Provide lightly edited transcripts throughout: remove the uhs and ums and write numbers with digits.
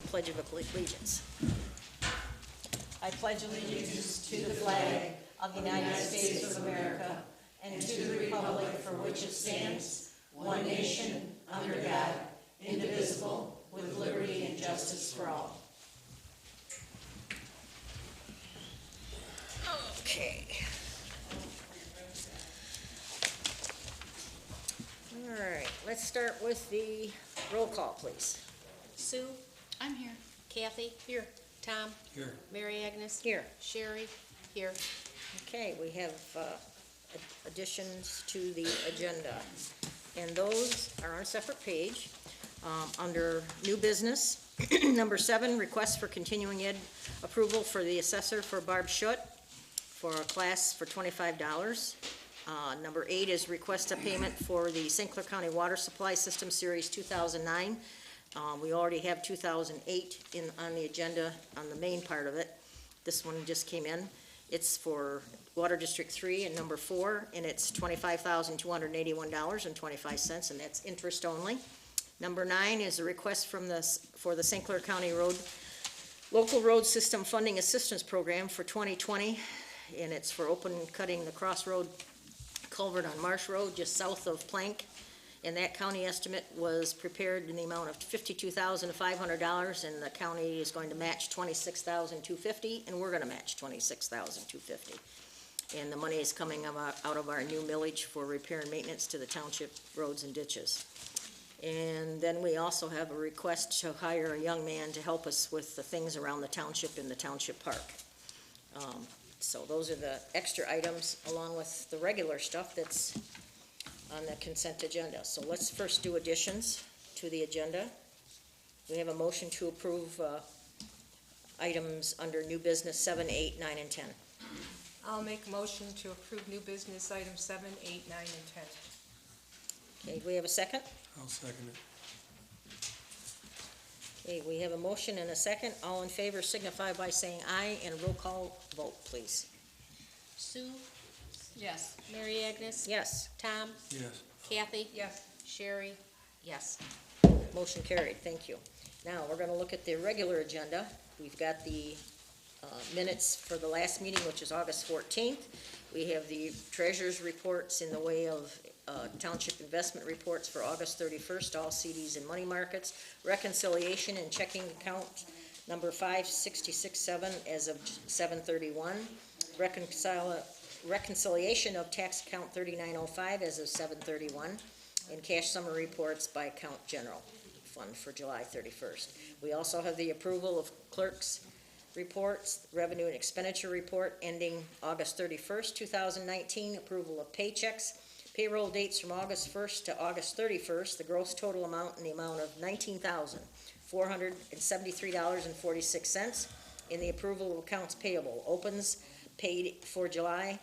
Pledge of Allegiance. I pledge allegiance to the flag of the United States of America and to the republic for which it stands, one nation, under God, indivisible, with liberty and justice for all. Okay. All right, let's start with the roll call, please. Sue? I'm here. Kathy? Here. Tom? Here. Mary Agnes? Here. Sherry? Here. Okay, we have additions to the agenda, and those are on a separate page. Under new business, number 7, request for continuing ed approval for the assessor for Barb Schutt for a class for $25. Number 8 is request a payment for the St. Clair County Water Supply System Series 2009. We already have 2008 on the agenda on the main part of it. This one just came in. It's for Water District 3 and number 4, and it's $25,281.25, and that's interest only. Number 9 is a request for the St. Clair County Local Road System Funding Assistance Program for 2020, and it's for open cutting the crossroad culvert on Marsh Road just south of Plank. And that county estimate was prepared in the amount of $52,500, and the county is going to match $26,250, and we're going to match $26,250. And the money is coming out of our new millage for repair and maintenance to the township roads and ditches. And then we also have a request to hire a young man to help us with the things around the township in the township park. So those are the extra items along with the regular stuff that's on the consent agenda. So let's first do additions to the agenda. We have a motion to approve items under new business 7, 8, 9, and 10. I'll make a motion to approve new business items 7, 8, 9, and 10. Okay, do we have a second? I'll second it. Okay, we have a motion and a second. All in favor signify by saying aye, and roll call vote, please. Sue? Yes. Mary Agnes? Yes, Tom? Yes. Kathy? Yes. Sherry? Yes. motion carried, thank you. Now, we're gonna look at the regular agenda. We've got the minutes for the last meeting, which is August 14th. We have the treasurer's reports in the way of township investment reports for August 31st, all CDs and money markets, reconciliation and checking account number 5667 as of 7/31, reconciliation of tax account 3905 as of 7/31, and cash summary reports by account general fund for July 31st. We also have the approval of clerk's reports, revenue and expenditure report ending August 31st, 2019, approval of paychecks, payroll dates from August 1st to August 31st, the gross total amount in the amount of $19,473.46, in the approval of accounts payable. Opens paid for July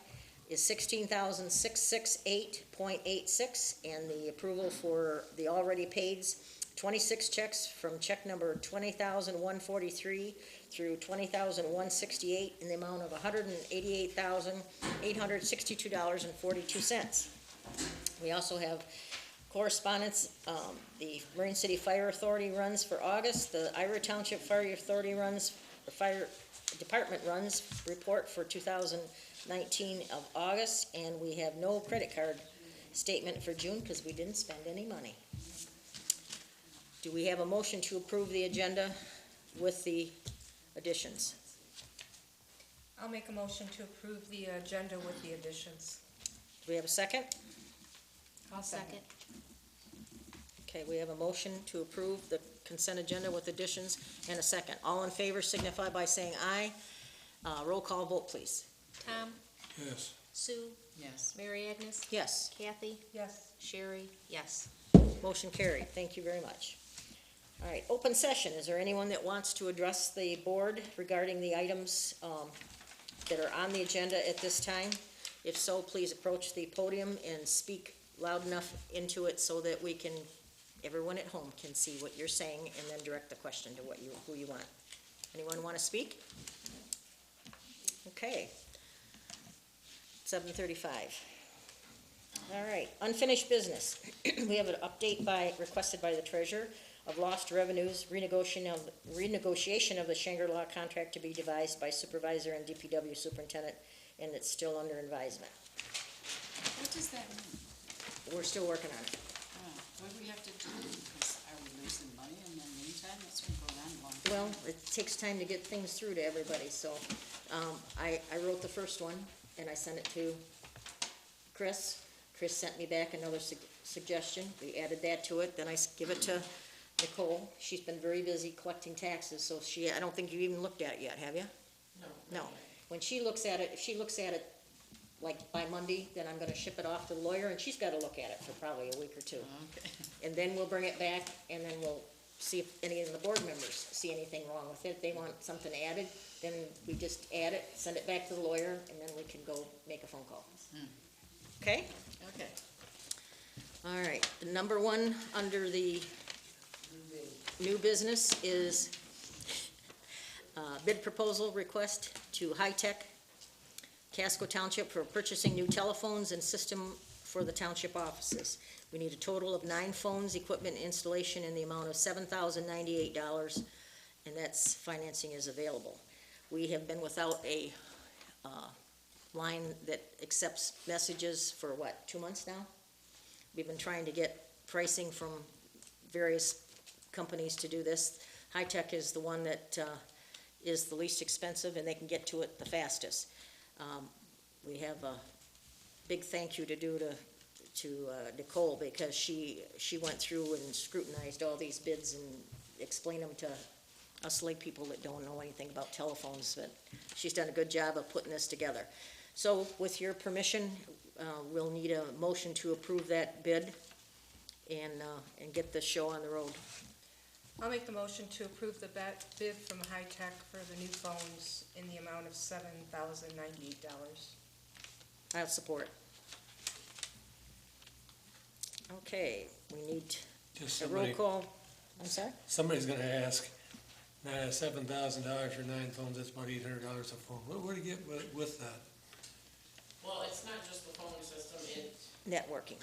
is $16,668.86, and the approval for the already paids, 26 checks from check number 20,143 through 20,168 in the amount of $188,862.42. We also have correspondence. The Marine City Fire Authority runs for August. The Ira Township Fire Authority runs, or Fire Department runs report for 2019 of August, and we have no credit card statement for June because we didn't spend any money. Do we have a motion to approve the agenda with the additions? I'll make a motion to approve the agenda with the additions. Do we have a second? I'll second. Okay, we have a motion to approve the consent agenda with additions and a second. All in favor signify by saying aye. Roll call vote, please. Tom? Yes. Sue? Yes. Mary Agnes? Yes, Kathy? Yes. Sherry? Yes. motion carried. Thank you very much. All right, open session. Is there anyone that wants to address the board regarding the items that are on the agenda at this time? If so, please approach the podium and speak loud enough into it so that we can, everyone at home can see what you're saying, and then direct the question to who you want. Anyone want to speak? Okay. 7:35. All right, unfinished business. We have an update requested by the treasurer of lost revenues, renegotiation of the Shangri-La contract to be devised by supervisor and DPW superintendent, and it's still under advisement. What does that mean? We're still working on it. What do we have to do? Because are we losing money in the meantime? That's been going on a long time. Well, it takes time to get things through to everybody, so, I wrote the first one, and I sent it to Chris. Chris sent me back another suggestion, we added that to it, then I give it to Nicole. She's been very busy collecting taxes, so I don't think you even looked at it yet, have you? No. No. When she looks at it, if she looks at it like by Monday, then I'm gonna ship it off to the lawyer, and she's gotta look at it for probably a week or two. Okay. And then we'll bring it back, and then we'll see if any of the board members see anything wrong with it. If they want something added, then we just add it, send it back to the lawyer, and then we can go make a phone call. Okay? Okay. All right, the number one under the new business is bid proposal request to High Tech, Casco Township, for purchasing new telephones and system for the township offices. We need a total of 9 phones, equipment, installation in the amount of $7,098, and that's financing is available. We have been without a line that accepts messages for what, 2 months now? We've been trying to get pricing from various companies to do this. High Tech is the one that is the least expensive, and they can get to it the fastest. We have a big thank you to do to Nicole, because she went through and scrutinized all these bids and explained them to us lay people that don't know anything about telephones, but she's done a good job of putting this together. So with your permission, we'll need a motion to approve that bid and get the show on the road. I'll make the motion to approve the bid from High Tech for the new phones in the amount of $7,098. I'll support. Okay, we need Just a roll somebody, call. I'm sorry? somebody's gonna ask, $7,000 for 9 phones, that's about $800 a phone. Where do you get with that? Well, it's not just the phone system, Networking.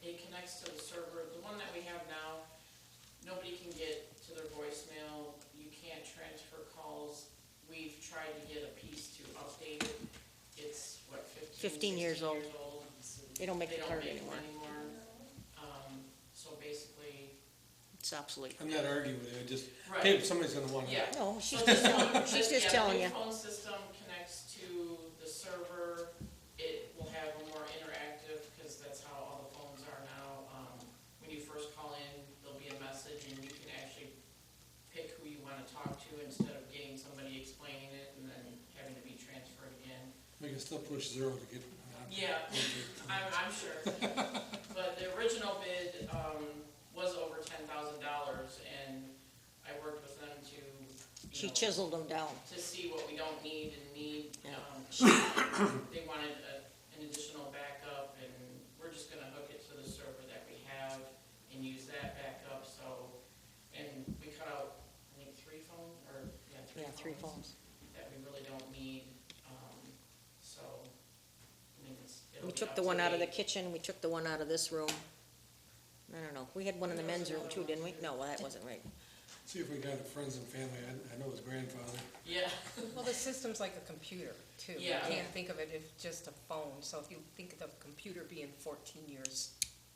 it connects to the server. The one that we have now, nobody can get to their voicemail, you can't transfer calls. We've tried to get a piece to update it. It's, what, 15 years 16 old. years old. They don't make They the don't card make them anymore. anymore. So basically, It's obsolete. I'm not arguing with you, I just, Right. hey, somebody's gonna want to. yeah. No, she's So just this telling, one- she's this- just yeah, telling the you. new phone system connects to the server. It will have a more interactive, because that's how all the phones are now. When you first call in, there'll be a message, and you can actually pick who you want to talk to instead of getting somebody explaining it and then having to be transferred again. We can still push 0 to get. Yeah, I'm sure. But the original bid was over $10,000, and I worked with them to, She you know, chiseled them down. to see what we don't need and need. Yeah. They wanted an additional backup, and we're just gonna hook it to the server that we have and use that backup, so, and we cut out, I think, 3 phones, or, Yeah, 3 phones. that we really don't need, so, I mean, it'll We be took up the to one out of the date. kitchen, we took the one out of this room. I don't know, we had one in the men's room too, didn't we? No, well, that wasn't right. See if we got friends and family, I know his grandfather. Yeah, Well, the system's like a computer, too. Yeah. You can't think of it as just a phone, so if you think of the computer being 14 years,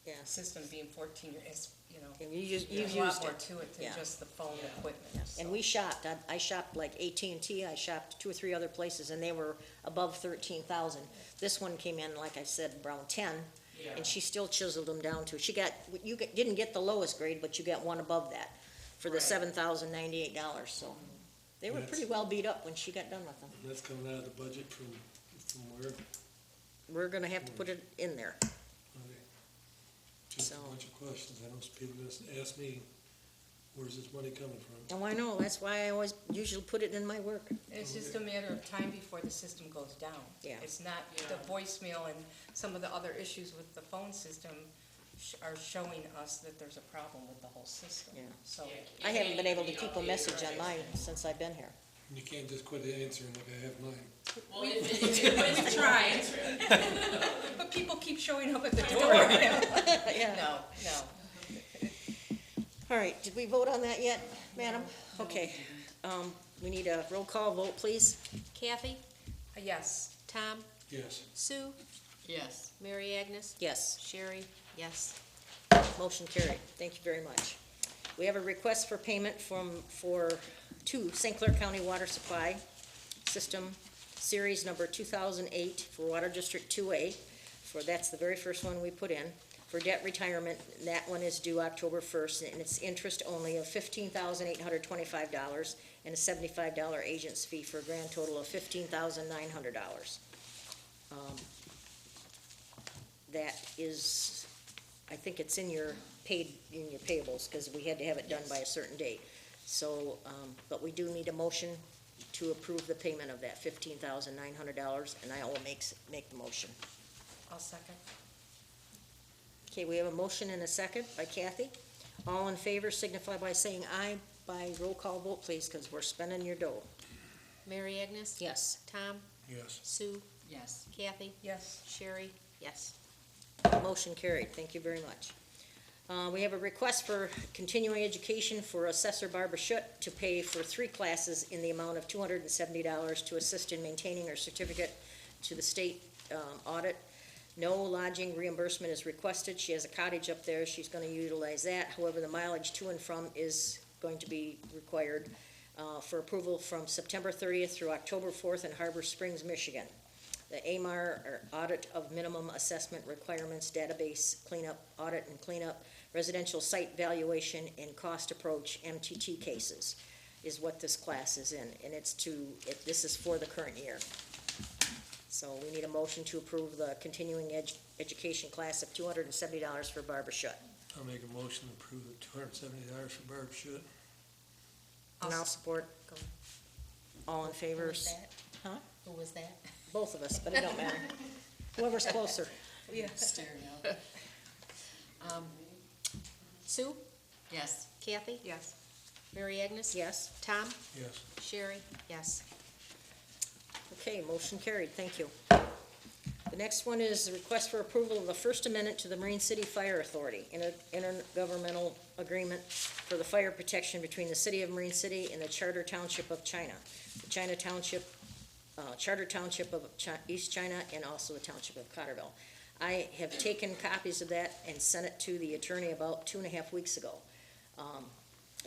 Yeah, system being 14 years, it's, you know, and you've there's a lot used more it. to it Yeah. than just the phone Yeah. equipment. And so. we shopped, I shopped like AT&T, I shopped 2 or 3 other places, and they were above 13,000. This one came in, like I said, around 10, yeah. and she still chiseled them down to, didn't get the lowest grade, but you got one above that for the Right. $7,098, so. They were pretty well beat up when she got done with them. And that's coming out of the budget from where? We're gonna have to put it in there. Okay. Just a So- bunch of questions, I know some people just ask me, where's this money coming from? Oh, I know, that's why I always usually put it in my work. It's just a matter of time before the system goes down. Yeah. It's not Yeah. the voicemail and some of the other issues with the phone system are showing us that there's a problem with the whole system. Yeah. So, Yeah, I it haven't been can't able to be keep a updated message or on mine anything. since I've been here. And you can't just quit answering like I have mine. Well, if it tried. answer it. but people keep showing up at the door. Yeah. No, no. All right, did we vote on that yet, madam? Okay, we need a roll call vote, please. Kathy, Yes. Tom, Yes. Sue, Yes. Mary Agnes, Yes, Sherry, yes. motion carried. Thank you very much. We have a request for payment to St. Clair County Water Supply System, Series number 2008 for Water District 2A. That's the very first one we put in, for debt retirement. That one is due October 1st, and it's interest only of $15,825 and a $75 agent's fee for a grand total of $15,900. That is, I think it's in your payables, because we had to have it done by a certain date. So, but we do need a motion to approve the payment of that $15,900, and I will make the motion. I'll second. Okay, we have a motion and a second by Kathy. All in favor signify by saying aye by roll call vote, please, because we're spending your dough. Mary Agnes, Yes. Tom, Yes. Sue, Yes. Kathy, Yes. Sherry, yes. Motion carried. Thank you very much. We have a request for continuing education for Assessor Barbara Schutt to pay for 3 classes in the amount of $270 to assist in maintaining her certificate to the state audit. No lodging reimbursement is requested. She has a cottage up there. She's going to utilize that. However, the mileage to and from is going to be required for approval from September 30th through October 4th in Harbor Springs, Michigan. The AMAR, or Audit of Minimum Assessment Requirements Database Cleanup, Audit and Cleanup, Residential Site Valuation and Cost Approach, MTT cases, is what this class is in, and this is for the current year. So we need a motion to approve the continuing education class of $270 for Barbara Schutt. I'll make a motion to approve the $270 for Barb Schutt. And I'll support. All in favor? Who was that? Huh? Who was that? Both of us, but it don't matter. Whoever's closer. Yeah. Stereo. Sue, Yes. Kathy, Yes. Mary Agnes, Yes? Yes. Tom, Sherry, yes. Okay, motion carried, thank you. The next one is the request for approval of the First Amendment to the Marine City Fire Authority, intergovernmental agreement for the fire protection between the City of Marine City and the Charter Township of China, the Charter Township of East China, and also the Township of Cottrellville. I have taken copies of that and sent it to the attorney about 2.5 weeks ago. I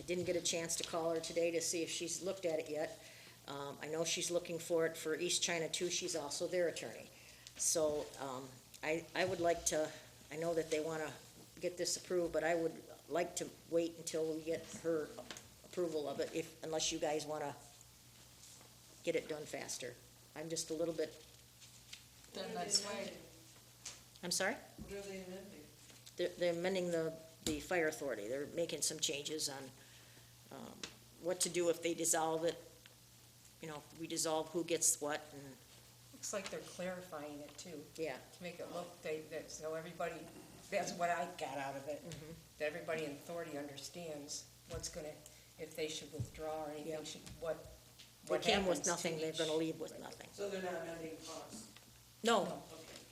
didn't get a chance to call her today to see if she's looked at it yet. I know she's looking for it for East China too. She's also their attorney. So, I would like to, I know that they wanna get this approved, but I would like to wait until we get her approval of it, unless you guys wanna get it done faster. I'm just a little bit, Then let's wait. I'm sorry? What are they amending? They're amending the fire authority. They're making some changes on, what to do if they dissolve it. You know, we dissolve who gets what, and, Looks like they're clarifying it too, yeah. to make it look, so everybody, that's what I got out of it. That everybody in authority understands what's gonna, if they should withdraw or anything, Yep. what They came happens with to nothing, they're each- gonna leave with nothing. So they're not amending costs? No,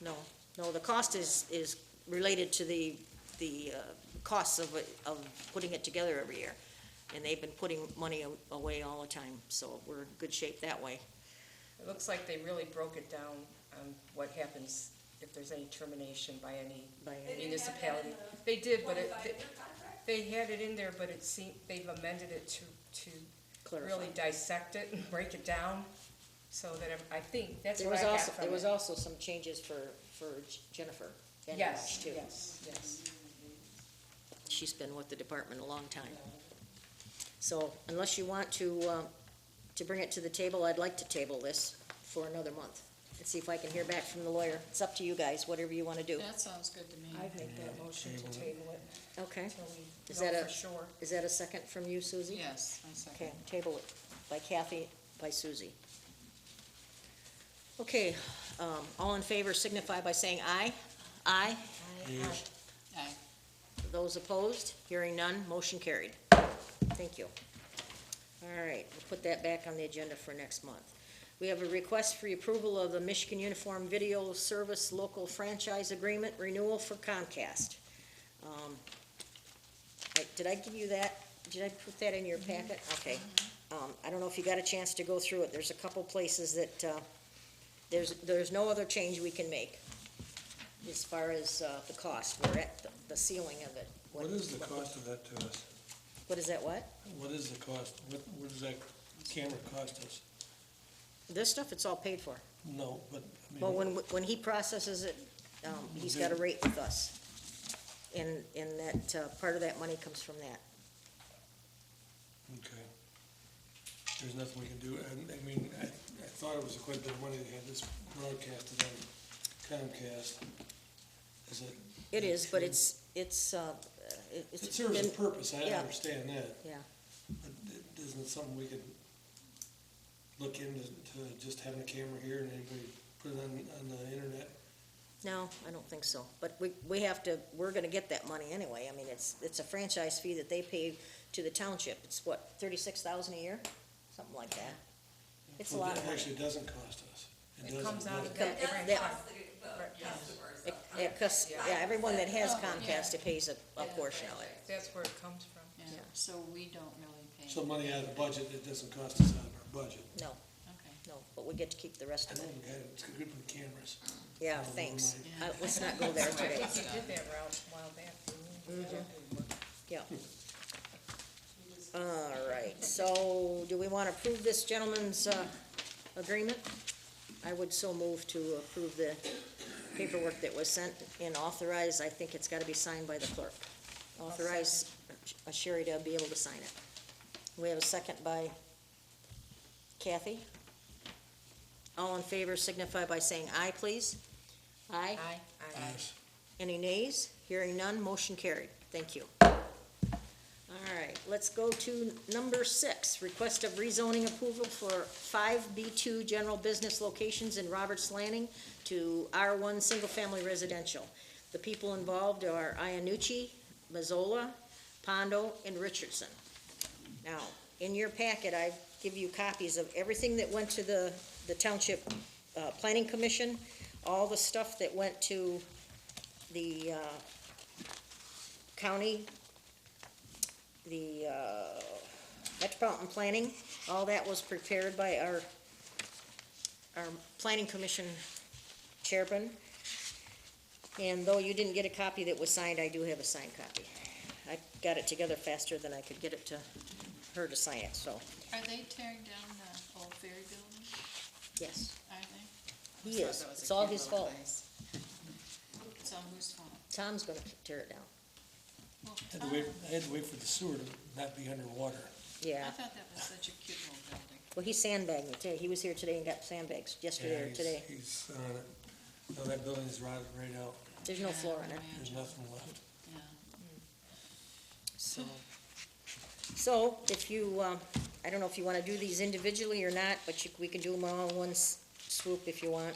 Okay. no, the cost is related to the costs of putting it together every year. And they've been putting money away all the time, so we're in good shape that way. It looks like they really broke it down on what happens if there's any termination by any municipality. They did, but they had it in there, but it seemed, they've amended it to Clarify. really dissect it and break it down, so that I think, that's There what was I got also, from there was it. also some changes for Jennifer Van Yes, Marsh, too. yes. She's been with the department a long time. So unless you want to bring it to the table, I'd like to table this for another month. And see if I can hear back from the lawyer. It's up to you guys, whatever you wanna do. That sounds good to me. I'd make that motion to table it Okay, until Is we that know a- for sure. is that a second from you, Susie? Yes, I second. Okay, table it by Kathy, by Susie. Okay, all in favor signify by saying aye. Aye. Yes. Aye. Those opposed, hearing none, motion carried. Thank you. All right, we'll put that back on the agenda for next month. We have a request for the approval of the Michigan Uniform Video Service Local Franchise Agreement Renewal for Comcast. Did I give you that? Did I put that in your packet? Okay. I don't know if you got a chance to go through it. There's a couple places that, there's no other change we can make as far as, the cost. We're at the ceiling of it. What is the cost of that to us? What is that, what? What is the cost? What does that camera cost us? This stuff, it's all paid for. No, but, I Well, mean, when he processes it, he's got a rate with us. And that, part of that money comes from that. okay. There's nothing we can do, I mean, I thought it was quite a bit of money they had this broadcasted on Comcast. Is it? It is, but it's It serves a been- purpose, I yeah. understand that. Yeah. But isn't it something we could look into, to just having a camera here and anybody put it on the internet? No, I don't think so. But we have to, we're gonna get that money anyway. I mean, it's a franchise fee that they pay to the township. It's what, 36,000 a year? Something like that. It's a Well, lot of that money. actually doesn't cost us. It doesn't, comes out does of it? that every That- time. Because, yeah, everyone that has Comcast, it pays a portion of it. That's where it comes from. Yeah, Yeah. so we don't really pay. So money out of the budget, it doesn't cost us out of our budget. No, Okay. no, but we get to keep the rest I of know it. we got it, it's good for the cameras. Yeah, Oh, thanks. never Let's not go there I today. think you did that route a while back, didn't you? Yeah. All right, so do we want to approve this gentleman's agreement? I would so move to approve the paperwork that was sent and authorize, I think it's got to be signed by the clerk. Authorize Sherry to be able to sign it. We have a second by Kathy. All in favor signify by saying aye, please. Aye. Aye. Yes. Any nays? Hearing none, motion carried. Thank you. All right, let's go to number 6, request of rezoning approval for 5 B2 general business locations in Roberts Landing to R1 single-family residential. The people involved are Iannucci, Mazzola, Pondo, and Richardson. Now, in your packet, I give you copies of everything that went to the Township Planning Commission, all the stuff that went to the county, the Metropolitan Planning, all that was prepared by our Planning Commission chairman. And though you didn't get a copy that was signed, I do have a signed copy. I got it together faster than I could get it to her to sign it, so, Are they tearing down the old ferry building? yes, Are they? he is. It's all his fault. It's on whose fault? Tom's gonna tear it down. Well, I had to wait for the sewer to not be underwater. Yeah, I thought that was such a cute little building. well, he's sandbagging today. He was here today and got sandbags yesterday or Yeah, today. He's on it. No, that building's rotted right out. There's no Yeah, floor in it, There's nothing left. Yeah. so if you, I don't know if you wanna do these individually or not, but we can do them all in one swoop if you want.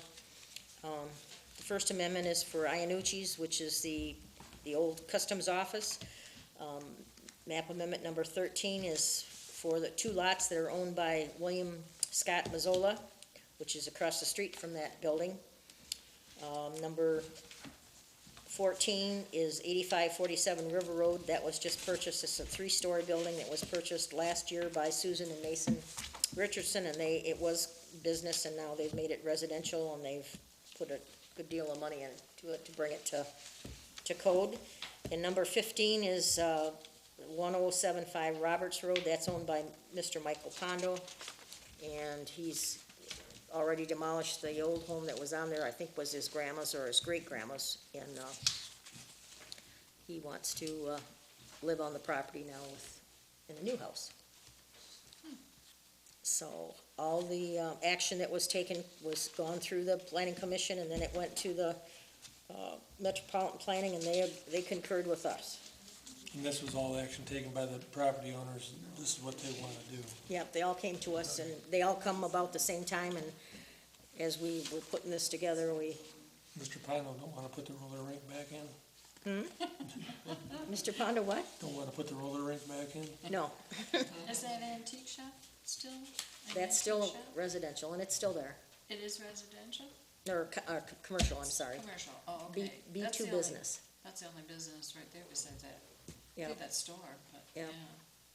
The First Amendment is for Iannucci's, which is the old customs office. Map amendment number 13 is for the 2 lots that are owned by William Scott Mazzola, which is across the street from that building. Number 14 is 8547 River Road. That was just purchased. It's a 3-story building that was purchased last year by Susan and Mason Richardson, and it was business, and now they've made it residential, and they've put a good deal of money into it to bring it to code. And number 15 is 1075 Roberts Road. That's owned by Mr. Michael Pondo, and he's already demolished the old home that was on there, I think was his grandma's or his great-grandma's, and he wants to live on the property now in a new house. So all the action that was taken was gone through the planning commission, and then it went to the Metropolitan Planning, and they concurred with us. And this was all action taken by the property owners. This is what they want to do. Yep, they all came to us, and they all come about the same time, and as we were putting this together, Mr. Pino don't want to put the roller rink back in? Mr. Pondo, what? Don't want to put the roller rink back in? No, Is that antique shop still? An that's still antique shop? residential, and it's still there. It is residential? Or commercial, I'm sorry. Commercial, oh, okay. B2 That's the only- business. That's the only business right there besides that. Yeah, Did that store, but, Yeah. yeah.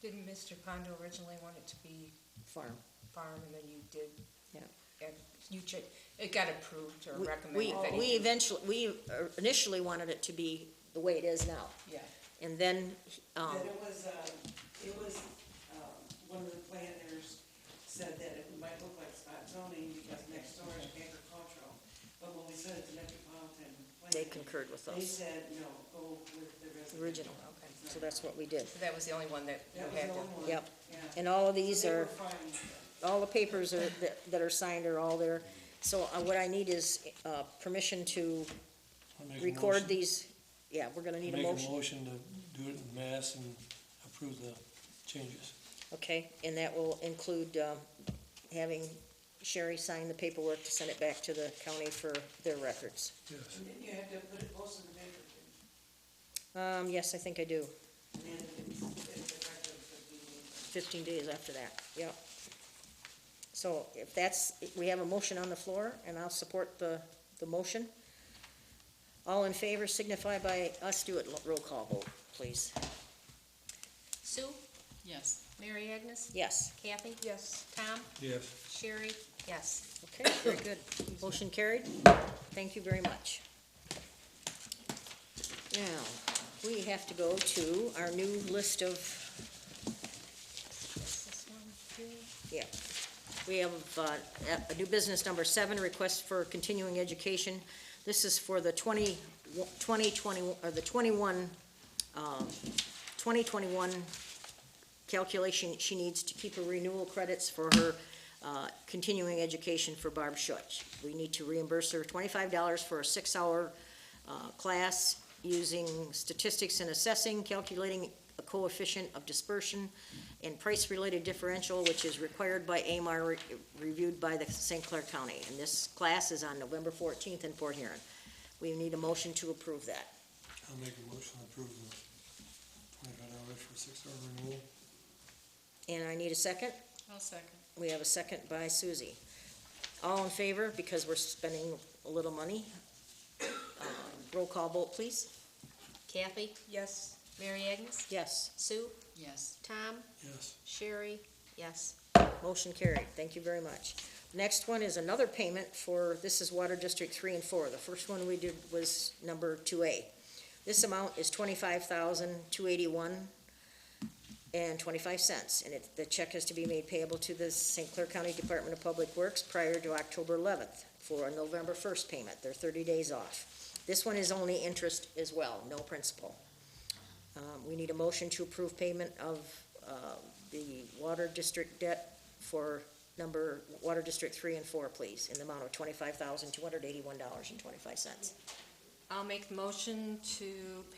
Didn't Mr. Pondo originally want it to be farm. farm, and then you did? Yeah. And it got approved or We, recommended that we you do? eventually, we initially wanted it to be the way it is now. Yeah, And then, That it was, one of the planners said that it might look like spot zoning because next door is agricultural. But when we sent it to Metropolitan they Planning, concurred with they us, said, no, go with the residential. original. okay. So that's what we did. So that was the only one that you That was had the to? only one. Yep. Yeah. And all of these They are, were fine. all the papers are, that are signed are all there. So what I need is, permission to I'll make a record motion- these. Yeah, we're gonna need a Make motion. a motion to do it in mass and approve the changes. Okay, and that will include, having Sherry sign the paperwork to send it back to the county for their records. Yes. And then you have to put it posted in the paper too. Yes, I think I do. And then it's effective 15 days. 15 days after that, yep. So if that's, we have a motion on the floor, and I'll support the motion. All in favor signify by us do it, roll call vote, please. Sue, Yes. Mary Agnes, Yes, Kathy, Yes. Tom, Yes. Sherry, yes. okay, very good. Motion carried. Thank you very much. Now, we have to go to our new list of, This one, too. yeah. We have a new business number 7, request for continuing education. This is for the 2020, or the 2021 calculation she needs to keep her renewal credits for her continuing education for Barb Schutz. We need to reimburse her $25 for a 6-hour class using statistics and assessing, calculating a coefficient of dispersion, and price-related differential, which is required by AMAR, reviewed by the St. Clair County. And this class is on November 14th in Port Huron. We need a motion to approve that. I'll make a motion to approve the $25 for 6-hour renewal. And I need a second. I'll second. We have a second by Susie. All in favor, because we're spending a little money. Roll call vote, please. Kathy, Yes. Mary Agnes, Yes, Sue, Yes. Tom, Yes. Sherry, yes. motion carried. Thank you very much. Next one is another payment for, this is Water District 3 and 4. The first one we did was number 2A. This amount is $25,281.25, and the check is to be made payable to the St. Clair County Department of Public Works prior to October 11th for a November 1st payment. They're 30 days off. This one is only interest as well, no principal. We need a motion to approve payment of the Water District debt for number Water District 3 and 4, please, in the amount of $25,281.25. I'll make the motion to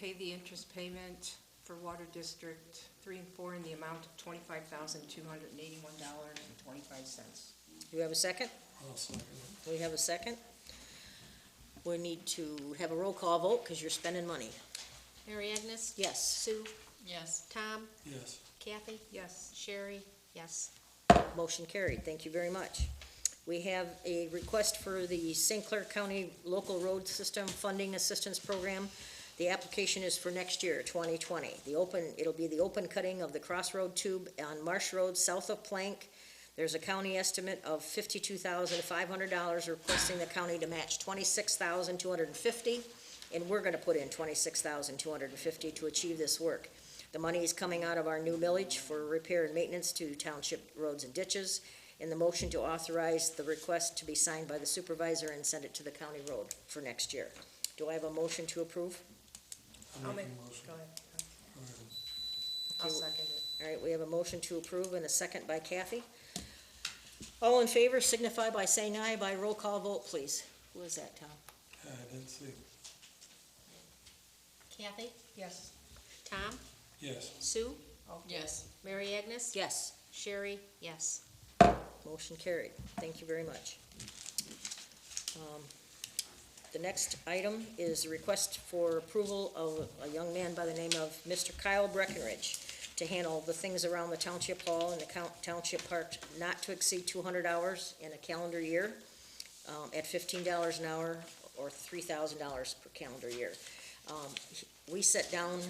pay the interest payment for Water District 3 and 4 in the amount of $25,281.25. Do you have a second? I'll second it. We have a second. We need to have a roll call vote, because you're spending money. Mary Agnes, Yes, Sue, Yes. Tom, Yes. Kathy, Yes. Sherry, yes. motion carried. Thank you very much. We have a request for the St. Clair County Local Road System Funding Assistance Program. The application is for next year, 2020. It'll be the open cutting of the crossroad tube on Marsh Road south of Plank. There's a county estimate of $52,500, requesting the county to match $26,250, and we're gonna put in $26,250 to achieve this work. The money is coming out of our new millage for repair and maintenance to township roads and ditches, and the motion to authorize the request to be signed by the supervisor and send it to the county road for next year. Do I have a motion to approve? I'll I'll make make, a motion. go ahead. Go ahead. I'll second it. All right, we have a motion to approve and a second by Kathy. All in favor signify by saying aye by roll call vote, please. Who is that, Tom? I didn't see. Kathy, Yes. Tom, Yes. Sue, Yes. Mary Agnes, Yes, Sherry, yes. motion carried. Thank you very much. The next item is a request for approval of a young man by the name of Mr. Kyle Breckenridge to handle the things around the township hall and the township park not to exceed 200 hours in a calendar year, at $15 an hour or $3,000 per calendar year. We sat down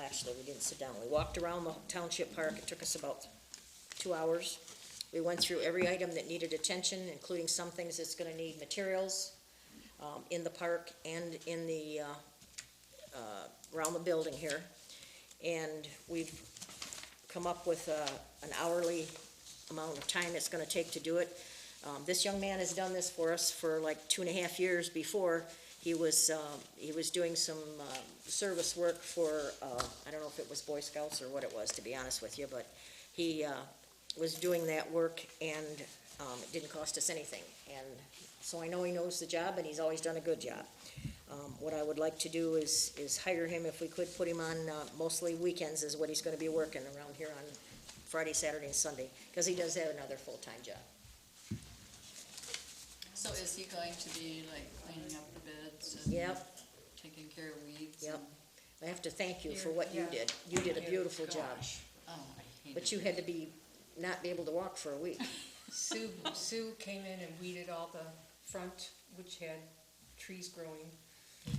Actually, we didn't sit down. We walked around the township park. It took us about 2 hours. We went through every item that needed attention, including some things that's gonna need materials, in the park and in the, around the building here. And we've come up with, an hourly amount of time it's gonna take to do it. This young man has done this for us for like 2.5 years before. He was doing some, service work for, I don't know if it was Boy Scouts or what it was, to be honest with you, but he, was doing that work and, it didn't cost us anything. And so I know he knows the job and he's always done a good job. What I would like to do is hire him, if we could, put him on, mostly weekends is what he's gonna be working around here on Friday, Saturday, and Sunday, because he does have another full-time job. So is he going to be like cleaning up the beds and Yep, taking care of weeds? yep. and- I have to thank you for what you Yeah. did. You did a beautiful job, Gosh. Oh, I hate but it. you had to not be able to walk for a week. Sue came in and weeded all the front, which had trees growing.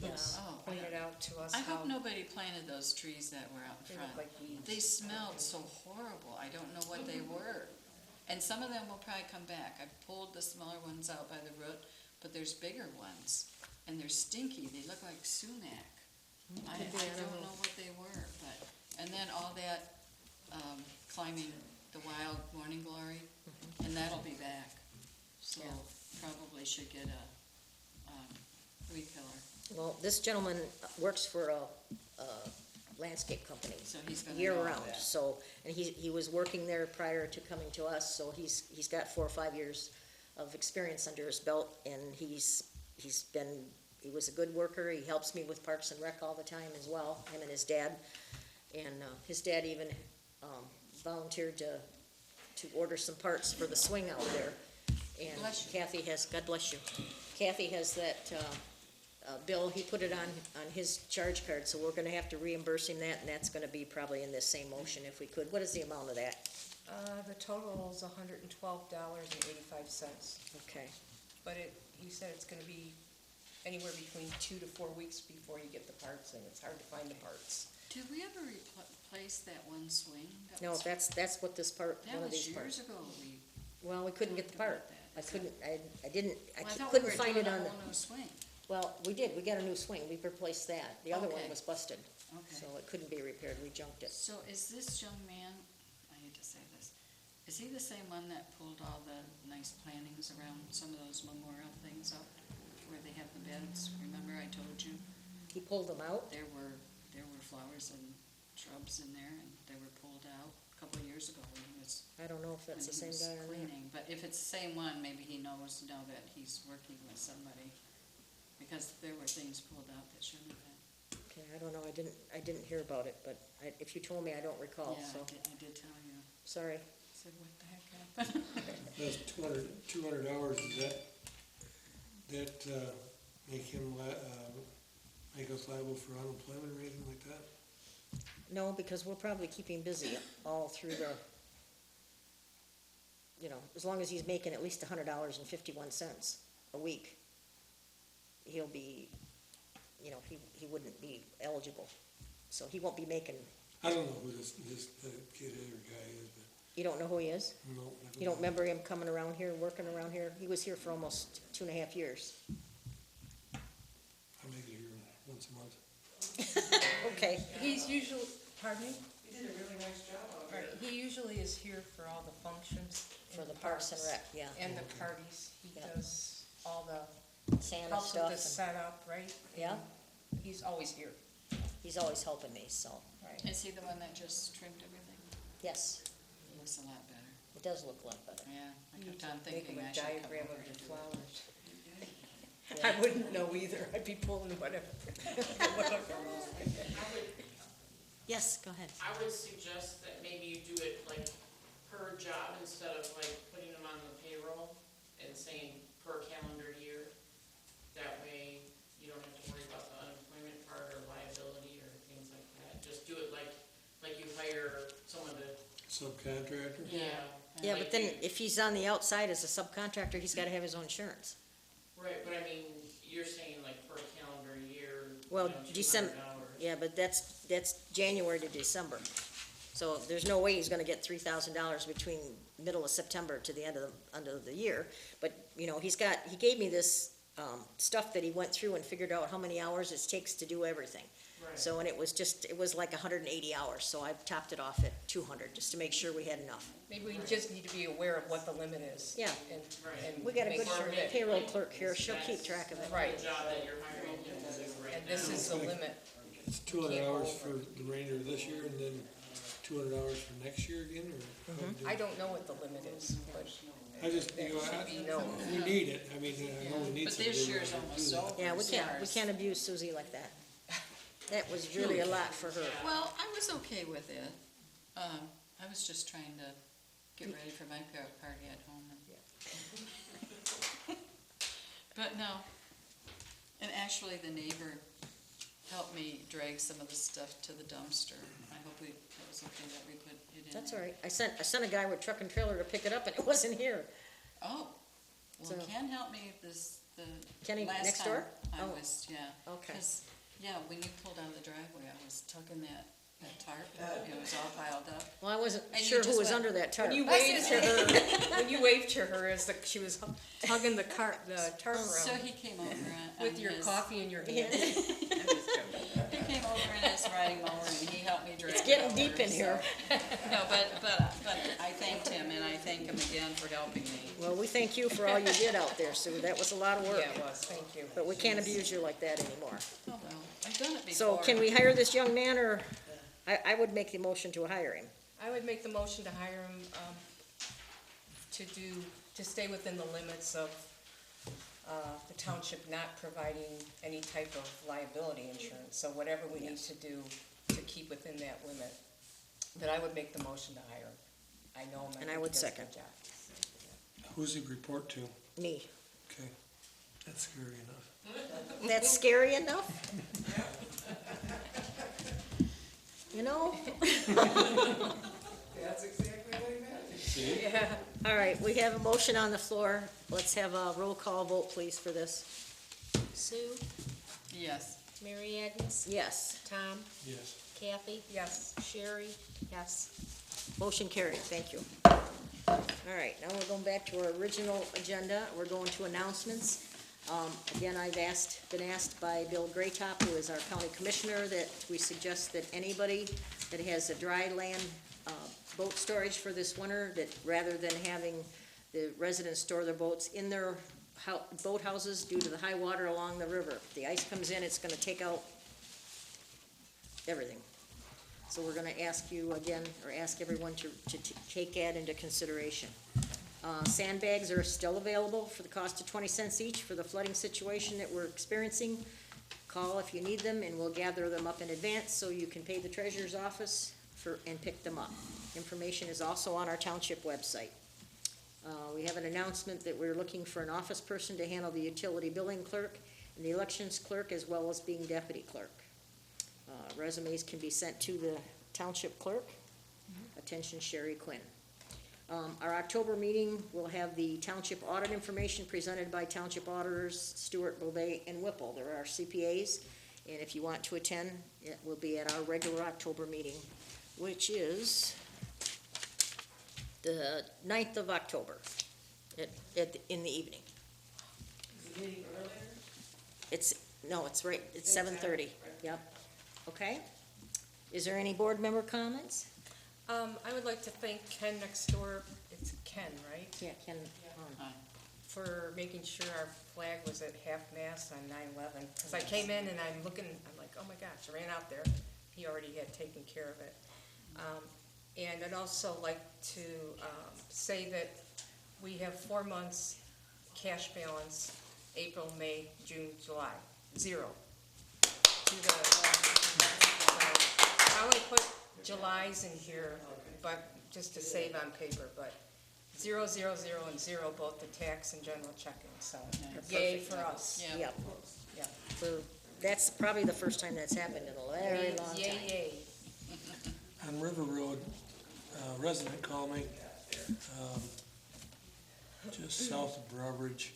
Yes. Oh, Pointed out to us I how hope nobody planted those trees that were out they front. look like weeds. They smelled so horrible, I don't know what they were. And some of them will probably come back. I pulled the smaller ones out by the root, but there's bigger ones, and they're stinky, they look like sumac. I Could be, I don't don't know. know what they were, but, and then all that, climbing the wild morning glory, and that'll be back. So Yeah. probably should get a, weed killer, Well, this gentleman works for a landscape company, so he's gonna know all year-round, that. so, and he was working there prior to coming to us, so he's got 4 or 5 years of experience under his belt, and he was a good worker. He helps me with Parks and Rec all the time as well, him and his dad. And his dad even volunteered to order some parts for the swing out there. And Bless you. Kathy has, God bless you, Kathy has that bill, he put it on his charge card, so we're gonna have to reimburse him that, and that's gonna be probably in this same motion if we could. What is the amount of that? The total is $112.85, Okay, but he said it's gonna be anywhere between 2 to 4 weeks before you get the parts, and it's hard to find the parts. Did we ever replace that one swing? That no, was- that's what this part, That one of was these parts. years ago, we, Well, we couldn't get the part. About that. I Is that- couldn't, I well, I thought we couldn't were find doing it a on the, whole new swing. well, we did, we got a new swing, we replaced that. The other one Okay. was busted, Okay. so it couldn't be repaired, we junked it. So is this young man, I hate to say this, is he the same one that pulled all the nice plantings around some of those memorial things up where they have the beds? Remember I told you? He pulled them out, There were flowers and shrubs in there and they were pulled out a couple of years ago when he was, I don't know if when that's the he same was guy or not. cleaning. But if it's the same one, maybe he knows now that he's working with somebody. Because there were things pulled out that shouldn't have been. Okay, I don't know, I didn't hear about it, but if you told me, I don't recall, Yeah, so, I did tell you. sorry. I said, what the heck happened? That's $200, does that make him, make us liable for unemployment or anything like that? No, because we'll probably keep him busy all through the, as long as he's making at least $100.51 a week, he'll be, he wouldn't be eligible. So he won't be making, I don't know who this kid is or guy is, but you don't know who he is? no. never You don't mind. remember him coming around here, working around here? He was here for almost 2.5 years. I make it here once a month. Okay, He's usually, pardon me? You did a really nice job out there. Right, he usually is here for all the functions. in for the Parks and Rec, yeah. And the parties. He Yeah. does all the, Santa helps with stuff, the and setup, right? Yeah. He's always here. he's always helping me, so, Right. Is he the one that just trimmed everything? yes, He looks a lot better. it does look a lot better. Yeah, I You kept need on to make thinking him I a should come diagram over of to the do it. flowers. Yeah. I wouldn't know either. I'd be pulling whatever. Yes, go ahead. I would suggest that maybe you do it like per job instead of like putting them on the payroll and saying per calendar year. That way you don't have to worry about the unemployment part or liability or things like that. Just do it like you hire someone to, Subcontractor? yeah. Yeah, like but then you- if he's on the outside as a subcontractor, he's gotta have his own insurance. Right, but I mean, you're saying like per calendar year, Well, $200. Yeah, but that's January to December. So there's no way he's gonna get $3,000 between middle of September to the end of the year. But, you know, he gave me this, stuff that he went through and figured out how many hours it takes to do everything. Right. So, and it was like 180 hours, so I topped it off at 200, just to make sure we had enough. Maybe we just need to be aware of what the limit is. Yeah. And, Right. and We got a make good sure that- payroll clerk here, she'll keep track of it. Right. The job that you're hiring him to do right And now. this is the limit. It's 200 hours for the remainder of this year and then 200 hours for next year again, or? how do we do I it? don't know what the limit is, but I just, you know, should be known. we need it, I mean, I know we need But somebody. this to year's do almost that. over. Yeah, we Ours. can't abuse Susie like that. That was really a lot for her. Well, I was okay with it. I was just trying to get ready for my party at home. But no, and actually the neighbor helped me drag some of the stuff to the dumpster. I hope that was okay that we put it in. That's there. all right. I sent a guy with truck and trailer to pick it up, and it wasn't here. Oh, well, So- Ken helped me the Kenny last next time door? I Oh. was, yeah. Okay. 'Cause, yeah, when you pulled out of the driveway, I was tugging that tarp, it was all piled up. Well, I wasn't And you sure who just was went- under that tarp. when you waved to her, when you waved to her as she was tugging the tarp So around he came over with on your his- coffee in your hand. He came over in his riding mower and he helped me drag it It's getting over, deep in here. so- No, but I thanked him and I thank him again for helping me. Well, we thank you for all you did out there, Sue. That was a lot of work. Yeah, it was, thank you. But we can't abuse you like that anymore. Oh, well, I've done it before. So can we hire this young man, or, I would make the motion to hire him. I would make the motion to hire him, to stay within the limits of, the township not providing any type of liability insurance. So whatever we need to do to keep within that limit, that I would make the motion to hire him. I know him. And I think would he does a second. good job. Who's he report to? Me. Okay, that's scary enough. That's scary enough? You know? That's exactly what he meant. See? Yeah. All right, we have a motion on the floor. Let's have a roll call vote, please, for this. Sue, Yes. Mary Agnes, Yes, Tom, Yes. Kathy, Yes. Sherry, yes. motion carried, thank you. All right, now we're going back to our original agenda. We're going to announcements. Again, I've been asked by Bill Graytop, who is our county commissioner, that we suggest that anybody that has a dry land, boat storage for this winter, that rather than having the residents store their boats in their boathouses due to the high water along the river. If the ice comes in, it's gonna take out everything. So we're gonna ask you again, or ask everyone to take that into consideration. Sandbags are still available for the cost of 20 cents each for the flooding situation that we're experiencing. Call if you need them, and we'll gather them up in advance so you can pay the treasurer's office and pick them up. Information is also on our township website. We have an announcement that we're looking for an office person to handle the utility billing clerk and the elections clerk, as well as being deputy clerk. Resumes can be sent to the township clerk. Attention Sherry Quinn. Our October meeting will have the township audit information presented by township auditors Stewart, Bovee, and Whipple. They're our CPAs, and if you want to attend, it will be at our regular October meeting, which is the 9th of October, in the evening. Is the meeting earlier? It's 7:30, yep, okay? Is there any board member comments? I would like to thank Ken next door, it's Ken, right? Yeah, Ken, For making sure our flag was at half-mast on 9/11. Because I came in and I'm looking, I'm like, oh my gosh, I ran out there. He already had taken care of it. And I'd also like to say that we have 4 months cash balance, April, May, June, July, 0. I only put Julys in here, but just to save on paper, but 0, 0, 0, and 0, both the tax and general checking, so yay for us. Yeah. yep. Yeah. That's probably the first time that's happened in a very long time. Yay, yay. On River Road, a resident called me, just south of Broadbridge.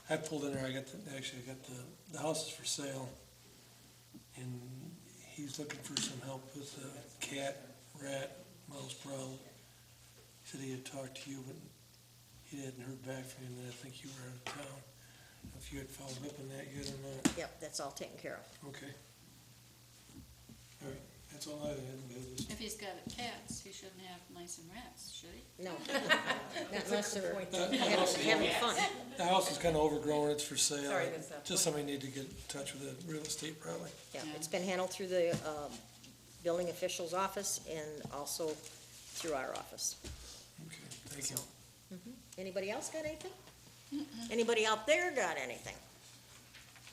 I pulled in there, I got the house is for sale. And he's looking for some help with cat, rat, mouse problem. He said he had talked to you, but he hadn't heard back from you, and I think you were out of town. If you had followed up on that yet or not. Yep, that's all taken care of. Okay. All right, that's all I had. If he's got cats, he shouldn't have mice and rats, should he? No, not unless they're The house is having fun. The house is kind of overgrown, it's for sale. Sorry, that's not Just somebody need to get in touch with the real estate probably. Yeah, it's been handled through the building official's office and also through our office. Okay, thank you. Anybody else got anything? Anybody out there got anything?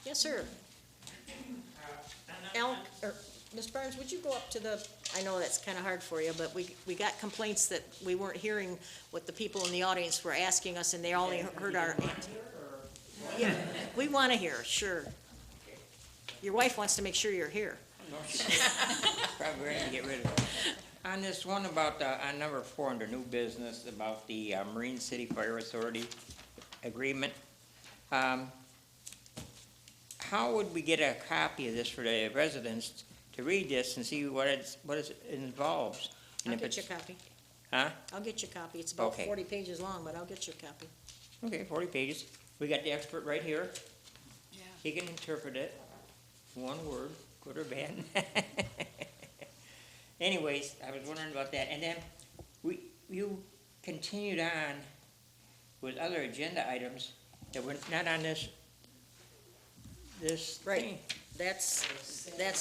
Yes, sir. Al, or, Ms. Burns, would you go up to the, I know that's kind of hard for you, but we got complaints that we weren't hearing what the people in the audience were asking us, and they only heard our. Yeah, we want to hear, sure. Your wife wants to make sure you're here. Probably ready to get rid of it. On this one about, on number 4 under new business, about the Marine City Fire Authority agreement, how would we get a copy of this for the residents to read this and see what it involves? And I'll if get you a it's- copy. Huh? I'll get you a copy. It's about Okay. 40 pages long, but I'll get you a copy. Okay, 40 pages. We got the expert right here. Yeah. He can interpret it, one word, good or bad. Anyways, I was wondering about that, and then you continued on with other agenda items that were not on this Right. thing. That's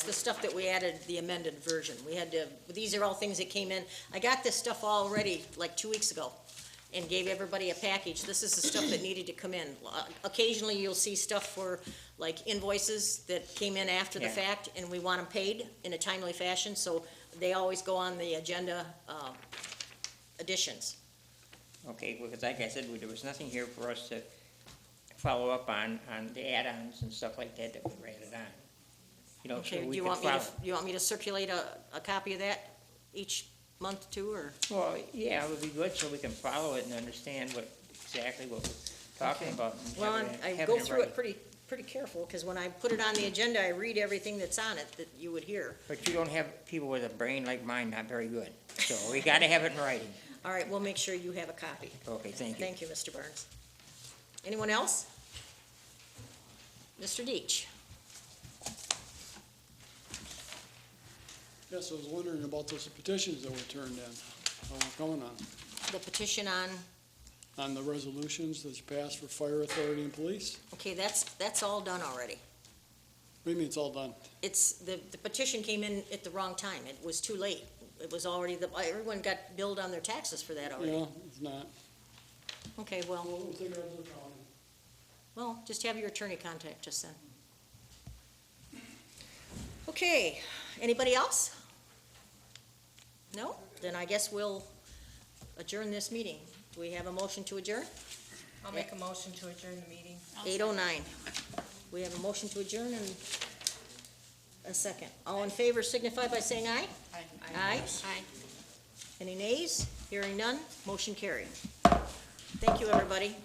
the stuff that we added, the amended version. We had to, these are all things that came in. I got this stuff already like 2 weeks ago and gave everybody a package. This is the stuff that needed to come in. Occasionally, you'll see stuff for like invoices that came in after the Yeah. fact, and we want them paid in a timely fashion, so they always go on the agenda, additions. Okay, because like I said, there was nothing here for us to follow up on the add-ons and stuff like that were added on. You know, so Okay, do we you could want me to, follow. you want me to circulate a copy of that each month too, or? Well, yeah, it would be good so we can follow it and understand exactly what we're talking about. And Well, having I having go through right. it pretty careful, because when I put it on the agenda, I read everything that's on it that you would hear. But you don't have people with a brain like mine, not very good. So we gotta have it in writing. All right, we'll make sure you have a copy. Okay, thank you. Thank you, Mr. Burns. Anyone else? Mr. Deitch? Yes, I was wondering about those petitions that were turned in, coming The petition on, on the resolutions that's passed for fire authority and police. okay, that's all done already. What do you mean it's all done? It's, the petition came in at the wrong time. It was too late. It was already, everyone got billed on their taxes for that already. Yeah, it's not. Okay, well, We'll take it up to the county. well, just have your attorney contact us then. Okay, anybody else? No? Then I guess we'll adjourn this meeting. Do we have a motion to adjourn? I'll make a motion to adjourn the meeting. 8:09. We have a motion to adjourn and a second. All in favor signify by saying aye. Aye. Aye. Aye. Any nays? Hearing none, motion carried. Thank you, everybody.